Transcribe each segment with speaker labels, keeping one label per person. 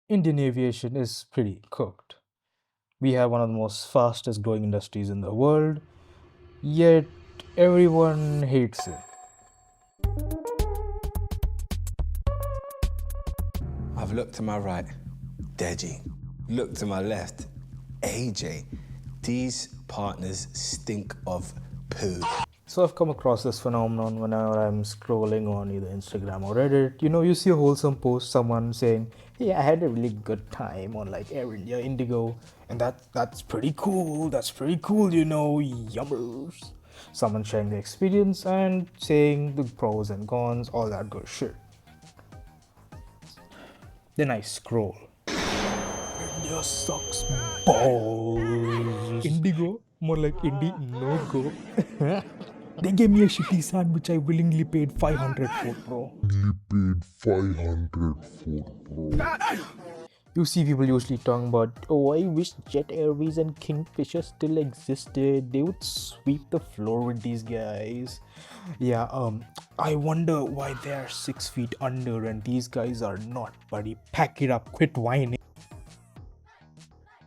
Speaker 1: Indian aviation is pretty cooked. We have one of the most fastest growing industries in the world, yet everyone hates it.
Speaker 2: I've looked to my right, Deji. Looked to my left, AJ. These partners stink of poo.
Speaker 1: So I've come across this phenomenon whenever I'm scrolling on either Instagram or Reddit. You see a wholesome post, someone saying, "Hey, I had a really good time on like Air India, Indigo, and that's pretty cool. That's pretty cool, yummers." Someone sharing the experience and saying the pros and cons, all that good shit. Then I scroll. India sucks balls. Indigo, more like Indie no go. They gave me a shitty sandwich I willingly paid 500 for, bro.
Speaker 3: Paid 500 for, bro.
Speaker 1: You see people usually talking about, oh, I wish Jet Airways and Kingfisher still existed. They would sweep the floor with these guys. Yeah, I wonder why they're 6 feet under and these guys are not, buddy. Pack it up, quit whining.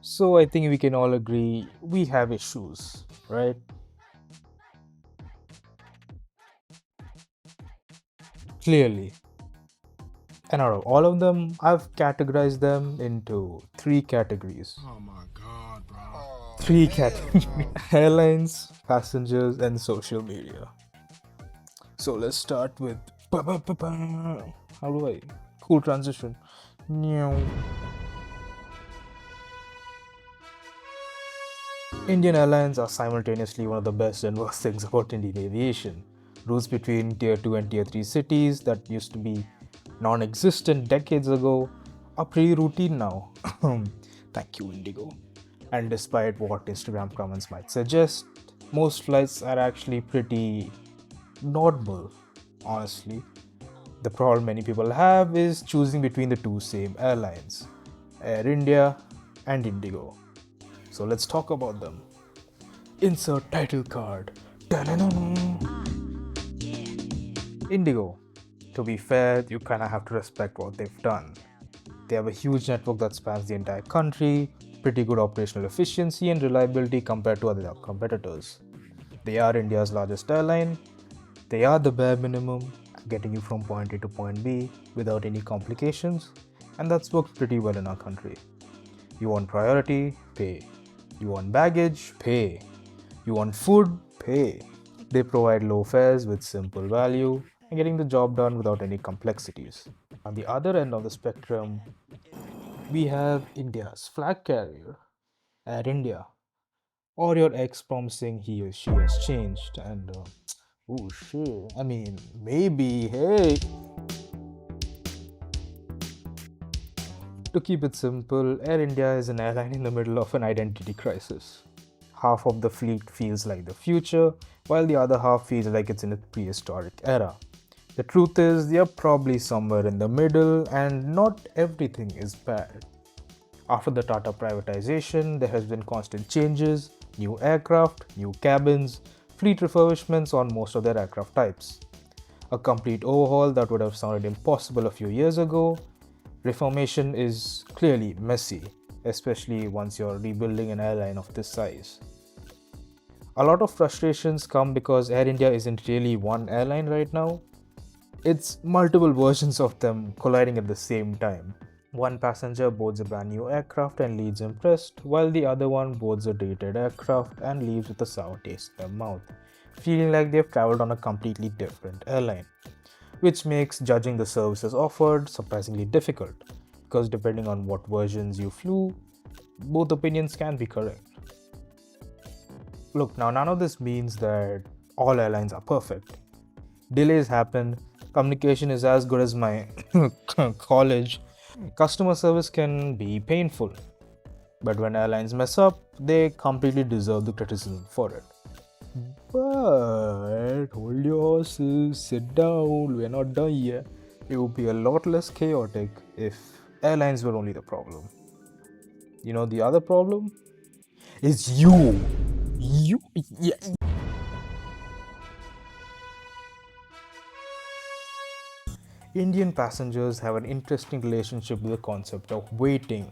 Speaker 1: So I think we can all agree we have issues, right? Clearly. And out of all of them, I've categorized them into three categories.
Speaker 3: Oh my god, bro.
Speaker 1: Three categories: airlines, passengers, and social media. So let's start with. How do I? Cool transition. Indian Airlines are simultaneously one of the best and worst things about Indian aviation. Routes between Tier 2 and Tier 3 cities that used to be non existent decades ago are pretty routine now. Thank you, Indigo. And despite what Instagram comments might suggest, most flights are actually pretty normal, honestly. The problem many people have is choosing between the two same airlines, Air India and Indigo. So let's talk about them. Insert title card. Indigo. To be fair, you kind of have to respect what they've done. They have a huge network that spans the entire country, pretty good operational efficiency and reliability compared to other competitors. They are India's largest airline. They are the bare minimum, getting you from point A to point B without any complications, and that's worked pretty well in our country. You want priority? Pay. You want baggage? Pay. You want food? Pay. They provide low fares with simple value and getting the job done without any complexities. On the other end of the spectrum, we have India's flag carrier, Air India, or your ex promising he or she has changed. And oh shit, I mean, maybe, hey. To keep it simple, Air India is an airline in the middle of an identity crisis. Half of the fleet feels like the future, while the other half feels like it's in a prehistoric era. The truth is, they are probably somewhere in the middle, and not everything is bad. After the Tata privatization, there has been constant changes, new aircraft, new cabins, fleet refurbishments on most of their aircraft types. A complete overhaul that would have sounded impossible a few years ago. Reformation is clearly messy, especially once you're rebuilding an airline of this size. A lot of frustrations come because Air India isn't really one airline right now. It's multiple versions of them colliding at the same time. One passenger boards a brand new aircraft and leaves impressed, while the other one boards a dated aircraft and leaves with a sour taste in their mouth, feeling like they've traveled on a completely different airline, which makes judging the services offered surprisingly difficult, because depending on what versions you flew, both opinions can be correct. Look, now none of this means that all airlines are perfect. Delays happen, communication is as good as my college, customer service can be painful. But when airlines mess up, they completely deserve the criticism for it. But hold your horses, sit down, we're not done yet. It would be a lot less chaotic if airlines were only the problem. You know, the other problem is you. Yeah. Indian passengers have an interesting relationship with the concept of waiting.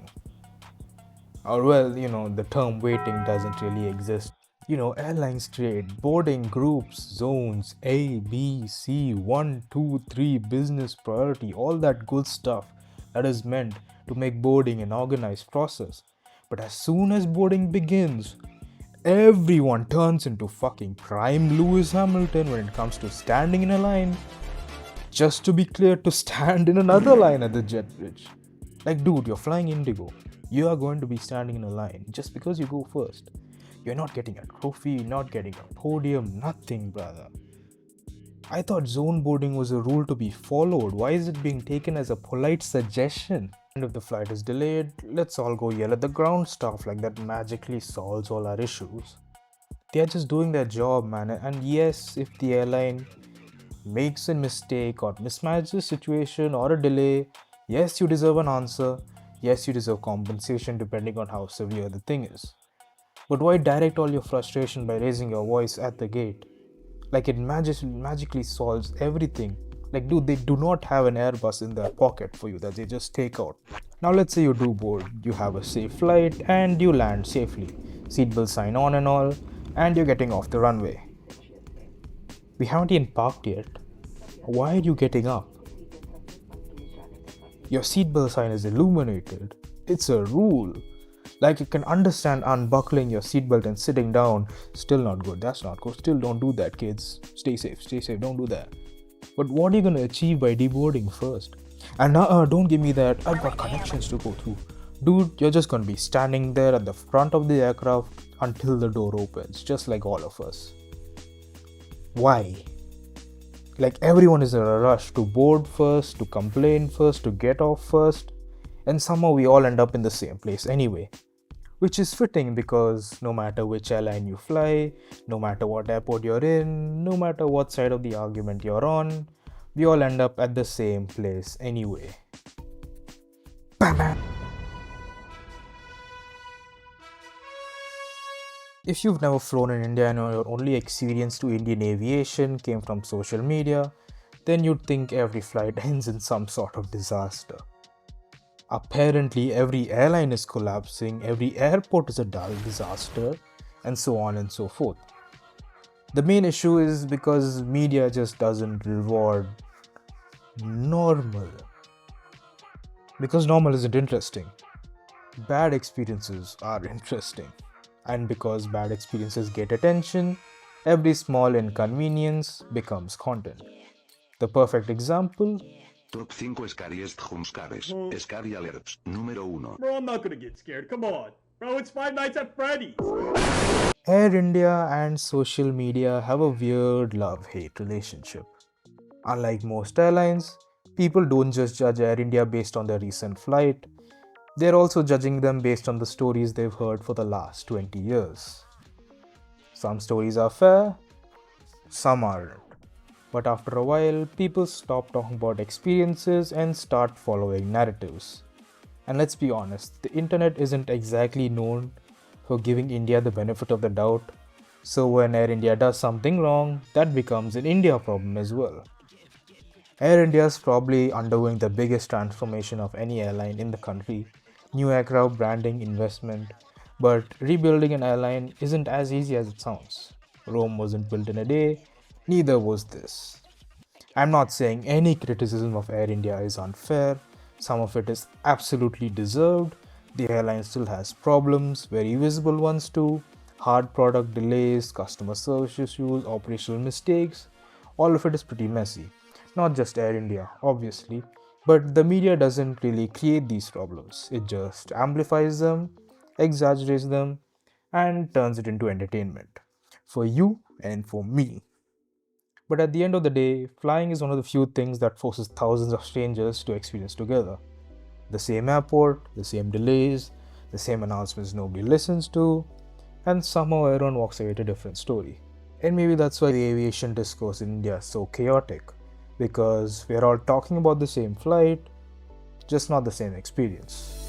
Speaker 1: Or, well, the term waiting doesn't really exist. Airlines create boarding groups, zones, A, B, C, 1, 2, 3, business priority, all that good stuff that is meant to make boarding an organized process. But as soon as boarding begins, everyone turns into fucking prime Lewis Hamilton when it comes to standing in a line. Just to be clear, to stand in another line at the jet bridge. Like, dude, you're flying Indigo. You are going to be standing in a line just because you go first. You're not getting a trophy, you're not getting a podium, nothing, brother. I thought zone boarding was a rule to be followed. Why is it being taken as a polite suggestion? And if the flight is delayed, let's all go yell at the ground staff like that magically solves all our issues. They are just doing their job, man. And yes, if the airline makes a mistake or mismanages the situation or a delay, yes, you deserve an answer. Yes, you deserve compensation depending on how severe the thing is. But why direct all your frustration by raising your voice at the gate? Like it magically solves everything. Like, dude, they do not have an Airbus in their pocket for you that they just take out. Now, let's say you do board, you have a safe flight, and you land safely. Seatbelt sign on and all, and you're getting off the runway. We haven't even parked yet. Why are you getting up? Your seatbelt sign is illuminated. It's a rule. Like, you can understand unbuckling your seatbelt and sitting down. Still not good. That's not good. Still don't do that, kids. Stay safe. Stay safe. Don't do that. But what are you going to achieve by deboarding first? And don't give me that I've got connections to go through. Dude, you're just going to be standing there at the front of the aircraft until the door opens, just like all of us. Why? Like, everyone is in a rush to board first, to complain first, to get off first, and somehow we all end up in the same place anyway. Which is fitting because no matter which airline you fly, no matter what airport you're in, no matter what side of the argument you're on, we all end up at the same place anyway. Bam! If you've never flown in India and your only experience to Indian aviation came from social media, then you'd think every flight ends in some sort of disaster. Apparently, every airline is collapsing, every airport is a disaster, and so on and so forth. The main issue is because media just doesn't reward normal. Because normal isn't interesting. Bad experiences are interesting. And because bad experiences get attention, every small inconvenience becomes content. The perfect example:
Speaker 4: Top 5 Scariest Jumpscares. Scary Alerts. Número 1.
Speaker 5: Bro, I'm not gonna get scared. Come on. Bro, it's Five Nights at Freddy's.
Speaker 1: Air India and social media have a weird love-hate relationship. Unlike most airlines, people don't just judge Air India based on their recent flight. They're also judging them based on the stories they've heard for the last 20 years. Some stories are fair, some aren't. But after a while, people stop talking about experiences and start following narratives. And let's be honest, the internet isn't exactly known for giving India the benefit of the doubt. So when Air India does something wrong, that becomes an India problem as well. Air India is probably undergoing the biggest transformation of any airline in the country. New aircraft, branding, investment. But rebuilding an airline isn't as easy as it sounds. Rome wasn't built in a day. Neither was this. I'm not saying any criticism of Air India is unfair. Some of it is absolutely deserved. The airline still has problems, very visible ones too. Hard product delays, customer service issues, operational mistakes. All of it is pretty messy. Not just Air India, obviously. But the media doesn't really create these problems. It just amplifies them, exaggerates them, and turns it into entertainment. For you and for me. But at the end of the day, flying is one of the few things that forces thousands of strangers to experience together. The same airport, the same delays, the same announcements nobody listens to, and somehow everyone walks away with a different story. And maybe that's why the aviation discourse in India is so chaotic, because we're all talking about the same flight, just not the same experience.